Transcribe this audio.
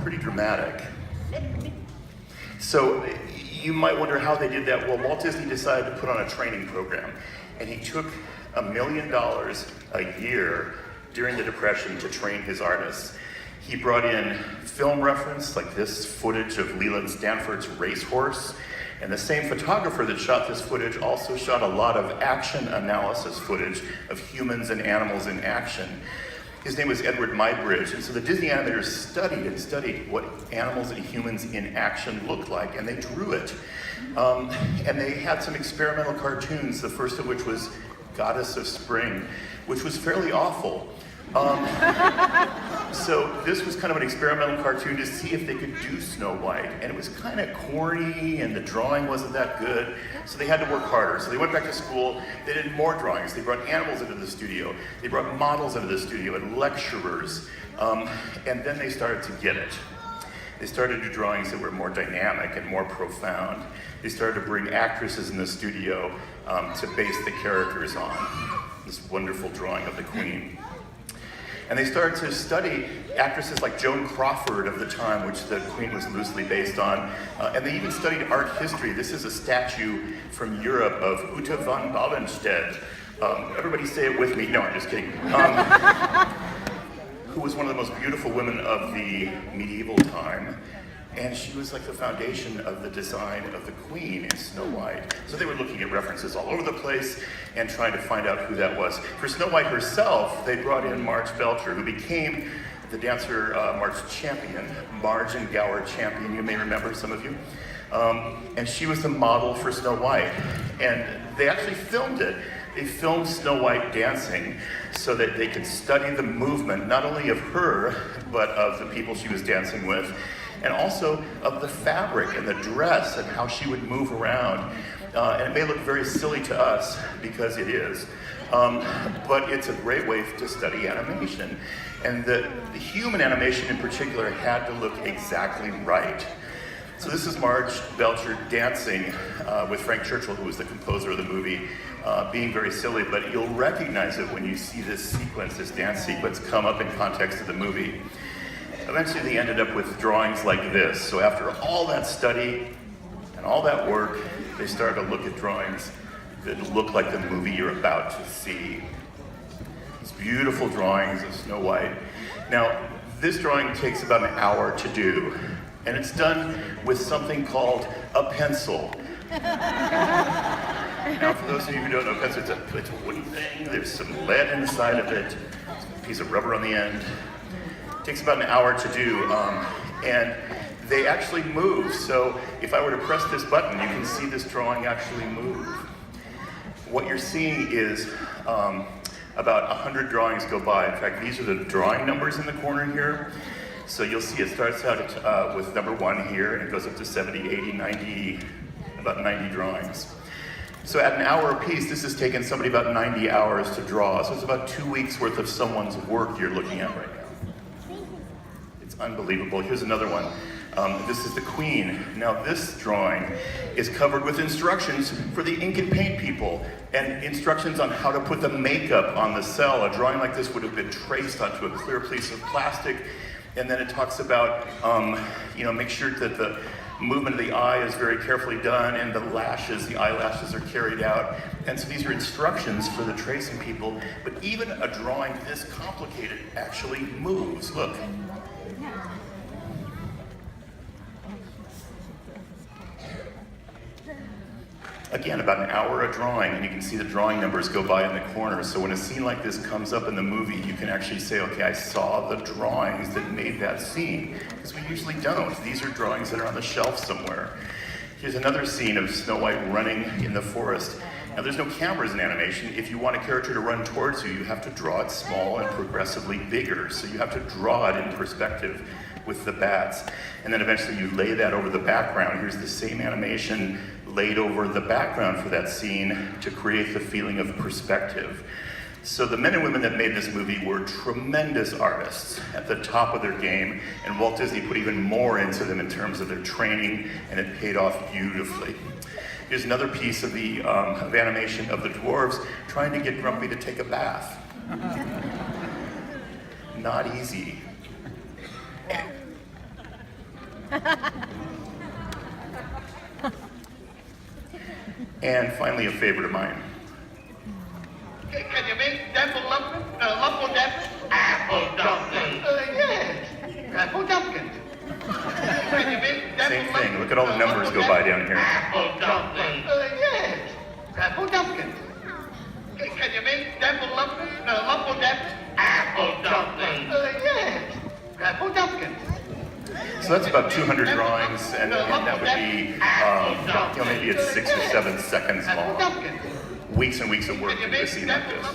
pretty dramatic. So you might wonder how they did that. Well, Walt Disney decided to put on a training program, and he took $1 million a year during the Depression to train his artists. He brought in film reference, like this footage of Leland Stanford's racehorse, and the same photographer that shot this footage also shot a lot of action analysis footage of humans and animals in action. His name was Edward Muybridge, and so the Disney animators studied what animals and humans in action looked like, and they drew it. And they had some experimental cartoons, the first of which was Goddess of Spring, which was fairly awful. So this was kind of an experimental cartoon to see if they could do Snow White, and it was kind of corny, and the drawing wasn't that good, so they had to work harder. So they went back to school, they did more drawings, they brought animals into the studio, they brought models into the studio, and lecturers, and then they started to get it. They started to do drawings that were more dynamic and more profound. They started to bring actresses in the studio to base the characters on. This wonderful drawing of the Queen. And they started to study actresses like Joan Crawford of the time, which the Queen was loosely based on. And they even studied art history. This is a statue from Europe of Ute von Ballenstedt. Everybody say it with me. No, I'm just kidding. Who was one of the most beautiful women of the medieval time. And she was like the foundation of the design of the Queen in Snow White. So they were looking at references all over the place and trying to find out who that was. For Snow White herself, they brought in Marge Belcher, who became the dancer March champion, Marge and Gower champion, you may remember, some of you. And she was the model for Snow White. And they actually filmed it. They filmed Snow White dancing so that they could study the movement, not only of her, but of the people she was dancing with, and also of the fabric and the dress and how she would move around. And it may look very silly to us, because it is, but it's a great way to study animation. And the human animation in particular had to look exactly right. So this is Marge Belcher dancing with Frank Churchill, who was the composer of the movie, being very silly, but you'll recognize it when you see this sequence, this dance sequence, come up in context of the movie. Eventually they ended up with drawings like this. So after all that study and all that work, they started to look at drawings that look like the movie you're about to see. These beautiful drawings of Snow White. Now, this drawing takes about an hour to do, and it's done with something called a pencil. Now, for those of you who don't know, pencil, it's a wooden thing. There's some lead inside of it, a piece of rubber on the end. It takes about an hour to do, and they actually move. So if I were to press this button, you can see this drawing actually move. What you're seeing is about 100 drawings go by. In fact, these are the drawing numbers in the corner here. So you'll see it starts out with number 1 here, and it goes up to 70, 80, 90, about 90 drawings. So at an hour a piece, this has taken somebody about 90 hours to draw. So it's about 2 weeks worth of someone's work you're looking at right now. It's unbelievable. Here's another one. This is the Queen. Now this drawing is covered with instructions for the ink and paint people, and instructions on how to put the makeup on the cell. A drawing like this would have been traced onto a clear piece of plastic, and then it talks about, make sure that the movement of the eye is very carefully done, and the eyelashes are carried out. And so these are instructions for the tracing people, but even a drawing this complicated actually moves. Look. Again, about an hour a drawing, and you can see the drawing numbers go by in the corner. So when a scene like this comes up in the movie, you can actually say, okay, I saw the drawings that made that scene. Because we usually don't. These are drawings that are on the shelf somewhere. Here's another scene of Snow White running in the forest. Now there's no cameras in animation. If you want a character to run towards you, you have to draw it small and progressively bigger. So you have to draw it in perspective with the bats. And then eventually you lay that over the background. Here's the same animation laid over the background for that scene to create the feeling of perspective. So the men and women that made this movie were tremendous artists at the top of their game, and Walt Disney put even more into them in terms of their training, and it paid off beautifully. Here's another piece of the of animation of the dwarves trying to get Grumpy to take a bath. And finally, a favorite of mine. Can you make apple dumpling? Apple dumpling. Yes, apple dumpling. Can you make Same thing. Look at all the numbers go by down here. Apple dumpling. Yes, apple dumpling. Can you make apple dumpling? Apple dumpling. Yes, apple dumpling. So that's about 200 drawings, and that would be, maybe it's 6 or 7 seconds long. Weeks and weeks of work to do a scene like this.